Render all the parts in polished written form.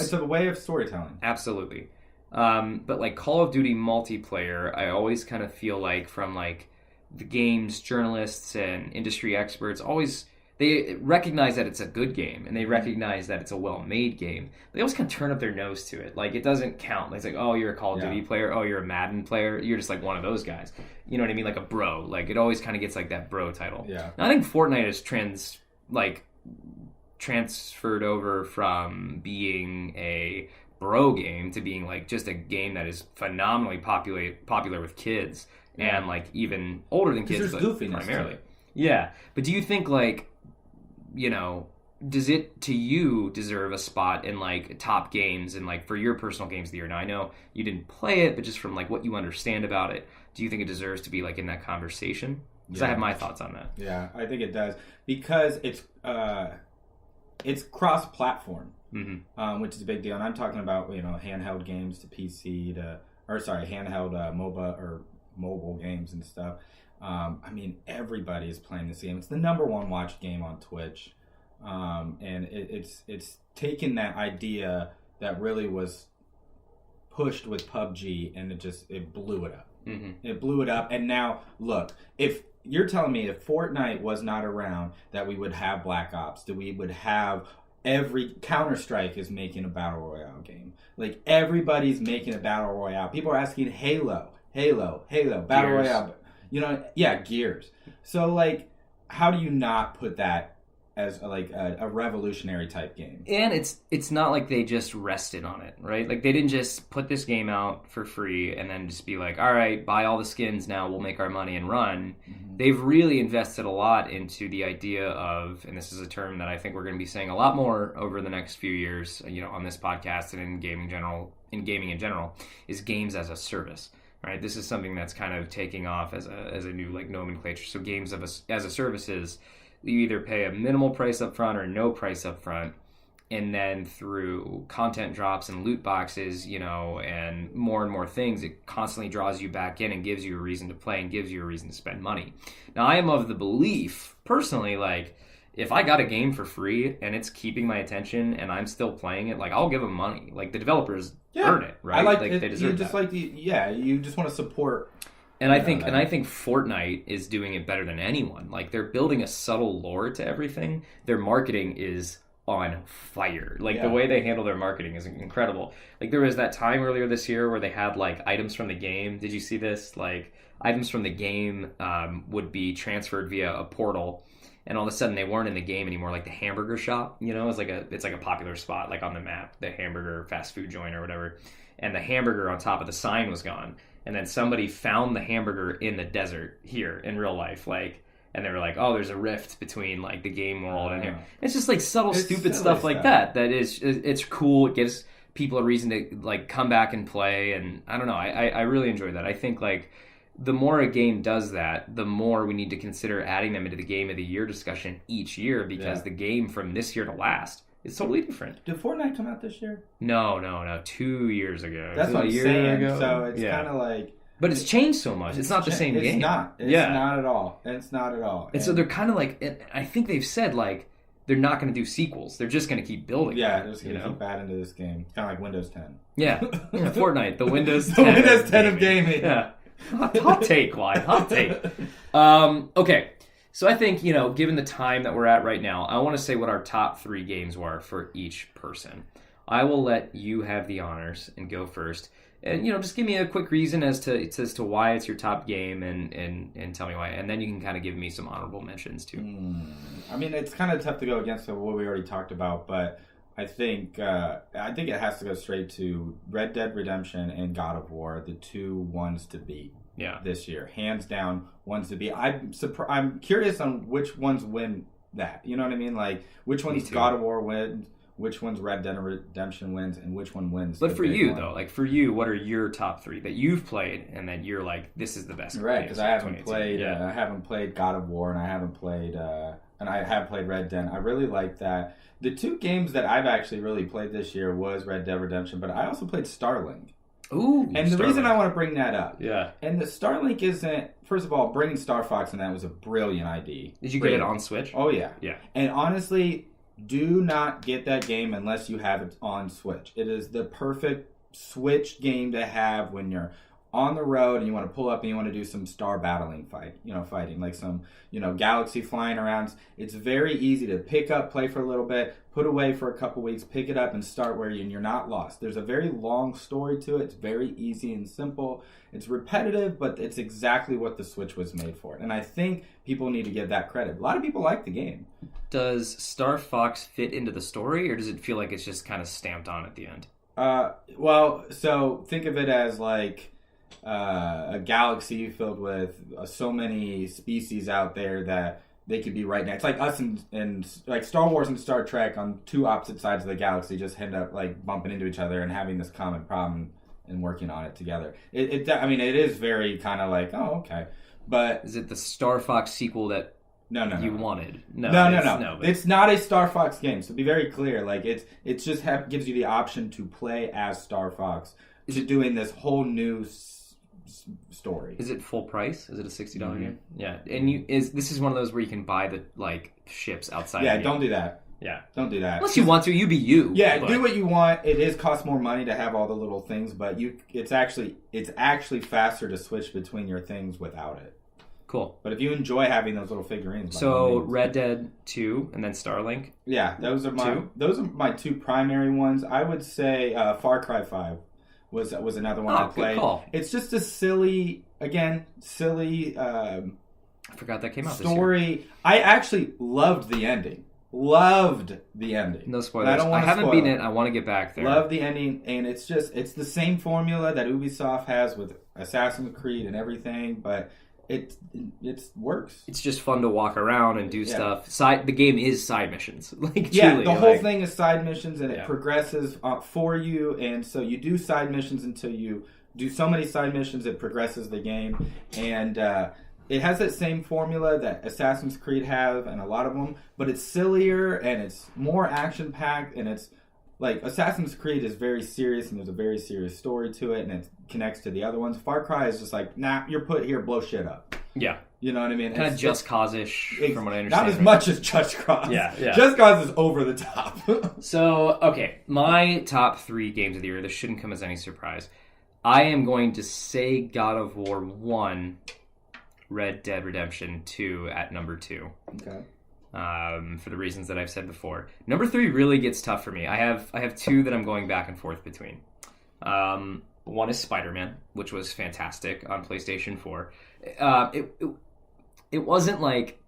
It's a way of storytelling. Absolutely. But like Call of Duty multiplayer, I always kind of feel like from like the games journalists and industry experts always they recognize that it's a good game and they recognize that it's a well-made game. They always kind of turn up their nose to it. Like it doesn't count. It's like, oh, you're a Call of Duty player. Oh, you're a Madden player. You're just like one of those guys. You know what I mean? Like a bro. Like it always kind of gets like that bro title. Yeah. Now, I think Fortnite has transferred over from being a bro game to being like just a game that is phenomenally popular with kids and like even older than kids, there's goofiness primarily. Yeah, but do you think like, you know, does it to you deserve a spot in like top games and like for your personal games of the year? Now I know you didn't play it, but just from like what you understand about it, do you think it deserves to be like in that conversation? Because I have my thoughts on that. Yeah, I think it does because it's cross-platform, which is a big deal. And I'm talking about handheld games to PC handheld MOBA or mobile games and stuff. I mean, everybody is playing this game. It's the number one watched game on Twitch, and it's taken that idea that really was pushed with PUBG, and it blew it up. Mm-hmm. It blew it up, and now look, if you're telling me if Fortnite was not around, that we would have Black Ops, that we would have every Counter-Strike is making a battle royale game. Like everybody's making a battle royale. People are asking Halo, battle royale. Gears. So like, how do you not put that as a revolutionary type game? And it's not like they just rested on it, right? Like they didn't just put this game out for free and then just be like, all right, buy all the skins now, we'll make our money and run. Mm-hmm. They've really invested a lot into the idea of, and this is a term that I think we're going to be saying a lot more over the next few years, on this podcast and in gaming in general, is games as a service. Right, this is something that's kind of taking off as a new like nomenclature. So games as a service is you either pay a minimal price up front or no price up front, and then through content drops and loot boxes, and more things, it constantly draws you back in and gives you a reason to play and gives you a reason to spend money. Now, I am of the belief, personally, like, if I got a game for free and it's keeping my attention and I'm still playing it, like, I'll give them money. Like, the developers earn it, right? I like they deserve you just that. You just want to support. And I think Fortnite is doing it better than anyone. Like they're building a subtle lore to everything. Their marketing is on fire. Like the way they handle their marketing is incredible. Like there was that time earlier this year where they had like items from the game. Did you see this? Like items from the game would be transferred via a portal. And all of a sudden they weren't in the game anymore. Like the hamburger shop, it's like a popular spot, like on the map, the hamburger fast food joint or whatever. And the hamburger on top of the sign was gone. And then somebody found the hamburger in the desert here in real life, and they were like, "Oh, there's a rift between like the game world and here." It's just like subtle, stupid stuff like that. That is, it's cool. It gives people a reason to like come back and play. And I don't know, I really enjoy that. I think like the more a game does that, the more we need to consider adding them into the game of the year discussion each year because the game from this year to last is totally different. Did Fortnite come out this year? No. 2 years ago. That's what I'm saying. Ago? So it's kind of like... But it's changed so much. It's not the same game. It's not. It's not at all. It's not at all. And so they're kind of like... I think they've said, like, they're not going to do sequels. They're just going to keep building. Yeah, they're just going to keep adding to this game. Kind of like Windows 10. Yeah. Fortnite. The Windows 10. The Windows 10 of gaming. Yeah. Hot take, Wyatt. Hot take. Okay. So I think, given the time that we're at right now, I want to say what our top 3 games were for each person. I will let you have the honors and go first. And, just give me a quick reason as to why it's your top game and tell me why. And then you can kind of give me some honorable mentions, too. I mean, it's kind of tough to go against what we already talked about, but I think it has to go straight to Red Dead Redemption and God of War, the two ones to beat. Yeah. This year, hands down, ones to beat. I'm curious on which ones win that. You know what I mean? Like which ones God of War wins, which one's Red Dead Redemption wins, and which one wins. But for you though, like for you, what are your top 3 that you've played and that you're like, this is the best? Right, because I haven't played. I haven't played God of War, and I haven't played. And I have played Red Dead. I really like that. The 2 games that I've actually really played this year was Red Dead Redemption, but I also played Starlink. Ooh, and the reason I want to bring that up, yeah, and the Starlink isn't. First of all, bringing Star Fox in that was a brilliant idea. Did you get it on Switch? Oh yeah, yeah. And honestly, Do not get that game unless you have it on Switch. It is the perfect Switch game to have when you're on the road and you want to pull up and you want to do some star battling fighting, like some, galaxy flying around. It's very easy to pick up, play for a little bit, put away for a couple weeks, pick it up and start and you're not lost. There's a very long story to it. It's very easy and simple. It's repetitive, but it's exactly what the Switch was made for. And I think people need to give that credit. A lot of people like the game. Does Star Fox fit into the story, or does it feel like it's just kind of stamped on at the end? So think of it as like a galaxy filled with so many species out there that they could be right next. Like us and like Star Wars and Star Trek on two opposite sides of the galaxy just end up like bumping into each other and having this common problem and working on it together. It is very kind of like, oh, okay. But is it the Star Fox sequel that you wanted? No. It's not a Star Fox game. So be very clear. Like it's just gives you the option to play as Star Fox. Doing this whole new story. Is it full price? Is it a $60 game? Yeah, and this is one of those where you can buy the ships outside. Yeah, don't do that. Yeah, don't do that. Unless you want to, you be you. Yeah, do what you want. It costs more money to have all the little things, but it's actually faster to switch between your things without it. Cool. But if you enjoy having those little figurines, so Red Dead 2 and then Starlink. Yeah, those are my two primary ones. I would say Far Cry 5 was another one I played. Good call. It's just a silly. I forgot that came out story. This year. I actually loved the ending. No spoilers. I haven't beaten it. I want to get back there. Love the ending, and it's the same formula that Ubisoft has with Assassin's Creed and everything, but it works. It's just fun to walk around and do stuff. The game is side missions. Truly, the whole thing is side missions, and it progresses for you. And so you do side missions until you do so many side missions, it progresses the game. And it has that same formula that Assassin's Creed have, and a lot of them, but it's sillier and it's more action packed, and it's like Assassin's Creed is very serious and there's a very serious story to it, and it connects to the other ones. Far Cry is just like, nah, you're put here, blow shit up. Yeah. You know what I mean? Kind of Just Cause-ish, from what I understand. Not as much as Just Cause. Yeah. Just Cause is over the top. So, okay, my top 3 games of the year, this shouldn't come as any surprise. I am going to say God of War 1, Red Dead Redemption 2 at number 2. Okay. For the reasons that I've said before. Number 3 really gets tough for me. I have 2 that I'm going back and forth between. One is Spider-Man, which was fantastic on PlayStation 4. It wasn't like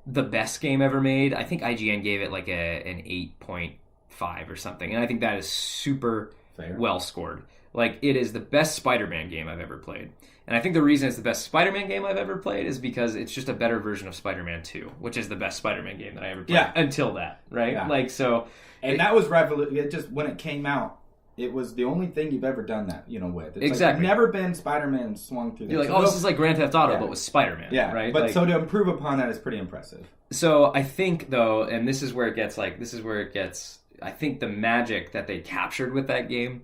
the best game ever made. I think IGN gave it like an 8.5 or something, and I think that is super well scored. Like, it is the best Spider-Man game I've ever played. And I think the reason it's the best Spider-Man game I've ever played is because it's just a better version of Spider-Man 2, which is the best Spider-Man game that I ever played until that, right? Yeah. That was revolutionary. Just when it came out, it was the only thing you've ever done that, with. It's exactly. Like, never been Spider-Man swung through. You're like, this is like Grand Theft Auto, but with Spider-Man, right? But so to improve upon that is pretty impressive. So I think, though, and this is where it gets, I think the magic that they captured with that game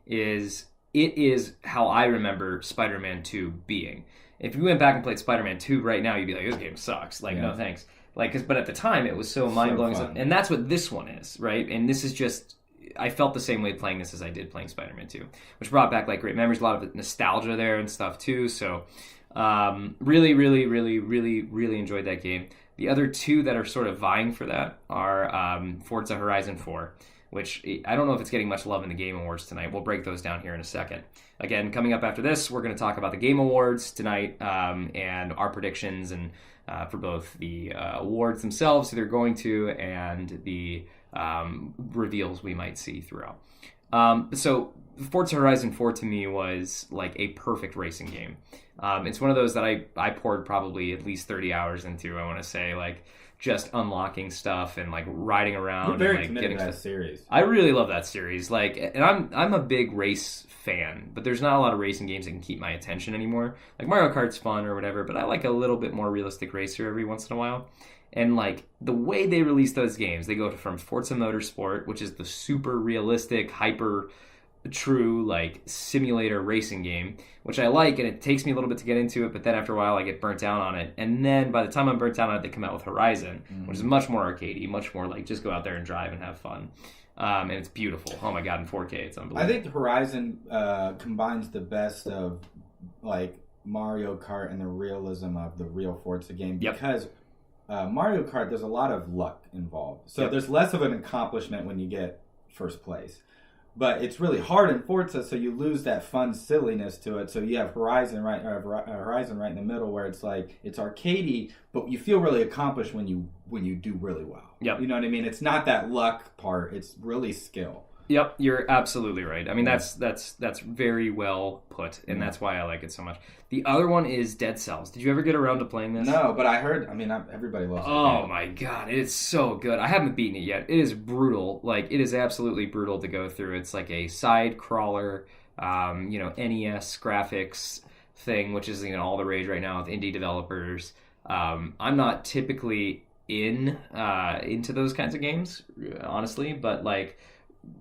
is... It is how I remember Spider-Man 2 being. If you went back and played Spider-Man 2 right now, you'd be like, this game sucks. No thanks. But at the time, it was so mind-blowing. And that's what this one is, right? And this is just... I felt the same way playing this as I did playing Spider-Man 2, which brought back great memories, a lot of nostalgia there and stuff too. So really, really, really, really, really enjoyed that game. The other 2 that are sort of vying for that are Forza Horizon 4, which I don't know if it's getting much love in the Game Awards tonight. We'll break those down here in a second. Again, coming up after this, we're going to talk about the Game Awards tonight and our predictions and for both the awards themselves, who they're going to, and the reveals we might see throughout. So Forza Horizon 4 to me was like a perfect racing game. It's one of those that I poured probably at least 30 hours into, I want to say, just unlocking stuff and riding around. You're very and committed to that series. I really love that series. And I'm a big race fan, but there's not a lot of racing games that can keep my attention anymore. Mario Kart's fun or whatever, but I like a little bit more realistic racer every once in a while. And the way they release those games, they go from Forza Motorsport, which is the super realistic, hyper true like simulator racing game, which I like, and it takes me a little bit to get into it, but then after a while I get burnt out on it. And then by the time I'm burnt out on it, they come out with Horizon, which is much more arcadey, much more like just go out there and drive and have fun. And it's beautiful. Oh my god, in 4K, it's unbelievable. I think Horizon combines the best of like Mario Kart and the realism of the real Forza game, because Mario Kart, there's a lot of luck involved. So there's less of an accomplishment when you get first place. But it's really hard in Forza, so you lose that fun silliness to it. So you have Horizon right in the middle, where it's like it's arcadey, but you feel really accomplished when you do really well. Yep. You know what I mean? It's not that luck part; it's really skill. Yep, you're absolutely right. I mean, that's very well put, and that's why I like it so much. The other one is Dead Cells. Did you ever get around to playing this? No, but I heard. I mean, everybody loves it. Oh my god, it's so good. I haven't beaten it yet. It is brutal. Like, it is absolutely brutal to go through. It's like a side crawler, NES graphics thing, which is all the rage right now with indie developers. I'm not typically into those kinds of games, honestly, but like,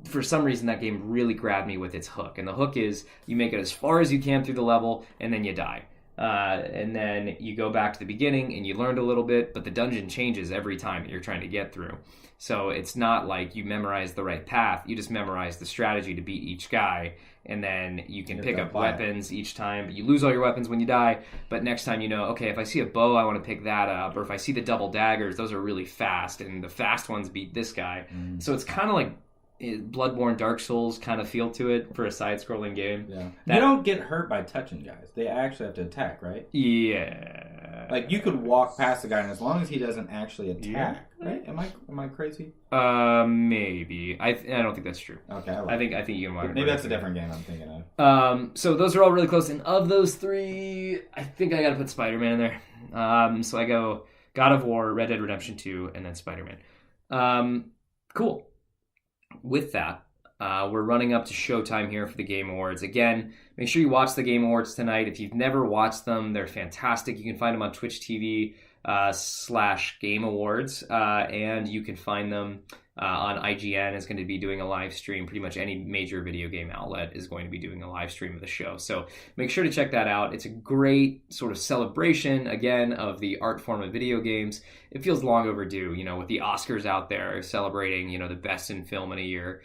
for some reason that game really grabbed me with its hook, and the hook is you make it as far as you can through the level and then you die, and then you go back to the beginning and you learned a little bit, but the dungeon changes every time that you're trying to get through. So it's not like you memorize the right path, you just memorize the strategy to beat each guy, and then you can pick up weapons each time, but you lose all your weapons when you die. But next time okay, if I see a bow, I want to pick that up, or if I see the double daggers, those are really fast, and the fast ones beat this guy. So it's kind of like Bloodborne, Dark Souls kind of feel to it for a side-scrolling game. Yeah, you don't get hurt by touching guys. They actually have to attack, right? Yeah. Like, you could walk past the guy, and as long as he doesn't actually attack, right? Am I crazy? Maybe. I don't think that's true. Okay, I think you can. Maybe that's a different game I'm thinking of. So those are all really close, and of those three, I think I got to put Spider-Man in there. So I go God of War, Red Dead Redemption 2, and then Spider-Man. Cool. With that, we're running up to showtime here for the Game Awards. Again, make sure you watch the Game Awards tonight. If you've never watched them, they're fantastic. You can find them on Twitch TV /Game Awards, and you can find them on IGN. Is going to be doing a live stream. Pretty much any major video game outlet is going to be doing a live stream of the show. So make sure to check that out. It's a great sort of celebration, again, of the art form of video games. It feels long overdue, with the Oscars out there celebrating, the best in film in a year.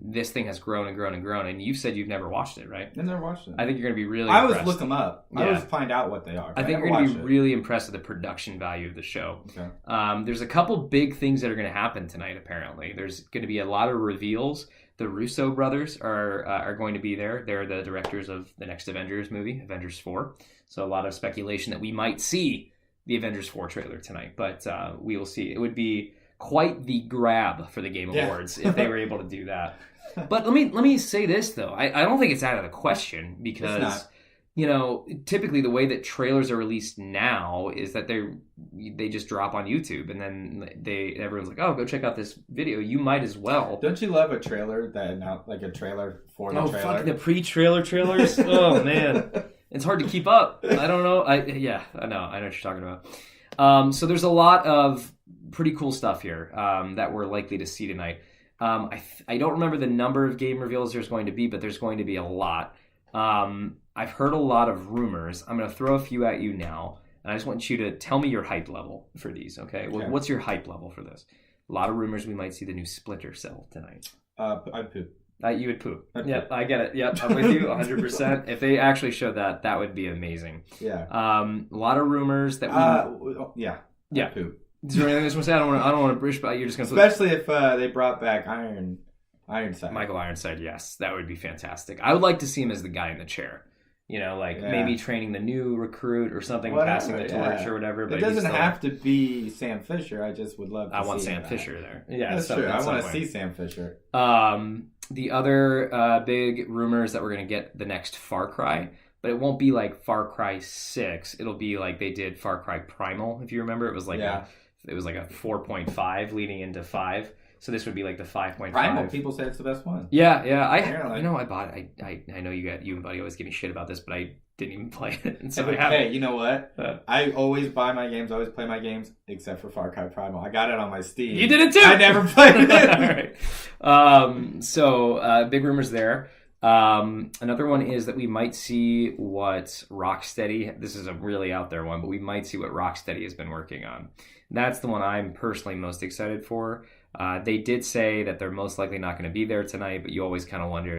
This thing has grown and grown and grown, and you've said you've never watched it, right? I've never watched it. I think you're going to be really impressed. impressed. I always look them up. I always find out what they are. I think you're going to be really impressed with the production value of the show. Okay. There's a couple big things that are going to happen tonight, apparently. There's going to be a lot of reveals. The Russo brothers are going to be there. They're the directors of the next Avengers movie, Avengers 4. So a lot of speculation that we might see the Avengers 4 trailer tonight, but we will see. It would be quite the grab for the Game Awards if they were able to do that. But let me say this, though. I don't think it's out of the question, because typically the way that trailers are released now is that they just drop on YouTube, and then everyone's like, oh, go check out this video. You might as well. Don't you love a trailer like a trailer for the trailer? Oh, fuck, the pre-trailer trailers? Oh, man. It's hard to keep up. I don't know. I know what you're talking about. So there's a lot of pretty cool stuff here that we're likely to see tonight. I don't remember the number of game reveals there's going to be, but there's going to be a lot. I've heard a lot of rumors. I'm going to throw a few at you now, and I just want you to tell me your hype level for these, okay? Well, what's your hype level for this? A lot of rumors we might see the new Splinter Cell tonight. I'd poop. You would poop. Yep, I get it. Yep, I'm with you 100%. If they actually showed that would be amazing. Yeah. A lot of rumors that yeah. I'd poop. Is there anything I just want to say? I don't want to brush, but you're just going to... Especially if they brought back Ironside. Michael Ironside, yes. That would be fantastic. I would like to see him as the guy in the chair. Maybe training the new recruit or something, passing the torch or whatever. But it doesn't have to be Sam Fisher. I just would love to see I want Sam Fisher there. Yeah, that's true. I want to see Sam Fisher. The other big rumor is that we're going to get the next Far Cry, but it won't be like Far Cry 6. It'll be like they did Far Cry Primal, if you remember. It was like a 4.5 leading into 5. So this would be like the 5.5. Primal, people say it's the best one. Yeah. I bought it. I know you and Buddy always give me shit about this, but didn't even play it. And so hey, you know what? I always buy my games, always play my games, except for Far Cry Primal. I got it on my Steam. You did it too. I never played it. All right. So big rumors there. Another one is that we might see what Rocksteady, this is a really out there one, but we might see what Rocksteady has been working on. That's the one I'm personally most excited for. They did say that they're most likely not going to be there tonight, but you always kind of wonder